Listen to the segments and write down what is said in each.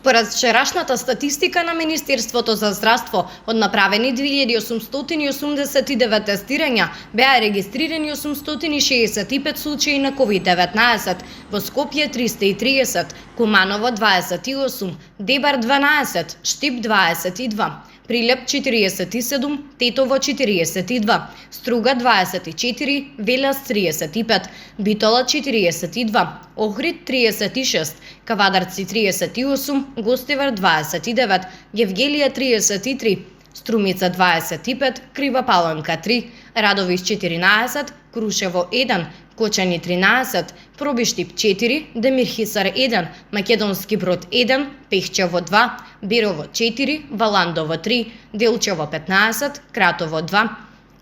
Според вчерашната статистика на Министерството за здравство, од направени 2889 тестирања, беа регистрирани 865 случаи на COVID-19, во Скопје 330, Куманово 28, Дебар 12, Штип 22, Прилеп 47, Тетово 42, Струга 24, Велес 35, Битола 42, Охрид 36, Кавадарци 38, Гостивар 29, Јевгелија 33, Струмица 25, Крива Паланка 3, Радовиш 14, Крушево 1, Кочани 13, Пробиштип 4, Демирхисар 1, Македонски Брод 1, Пехчево 2, Берово 4, Валандово 3, Делчево 15, Кратово 2,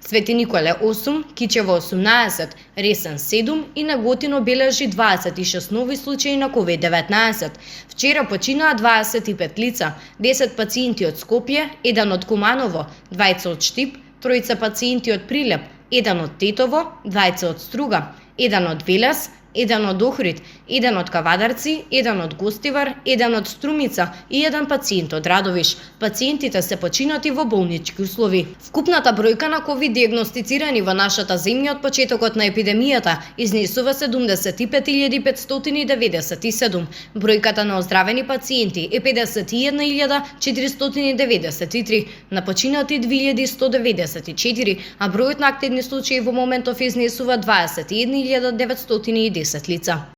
Свети Николе 8, Кичево 18, Ресен 7 и Неготино бележи 26 нови случаи на COVID-19. Вчера починаа 25 лица, 10 пациенти од Скопје, 1 од Куманово, 2 од Штип, 3 пациенти од Прилеп, 1 од Тетово, 2 од Струга, 1 од Велес, 1 од Охрид, 1 од Кавадарци, 1 од Гостивар, 1 од Струмица и 1 пациент од Радовиш. Пациентите се починати во болнички услови. Вкупната бројка на ковид диагностицирани во нашата земја од почетокот на епидемијата изнесува 75.597. Бројката на оздравени пациенти е 51.493, на починати 2.194, а бројот на активни случаи во моментов изнесува 21.910 лица.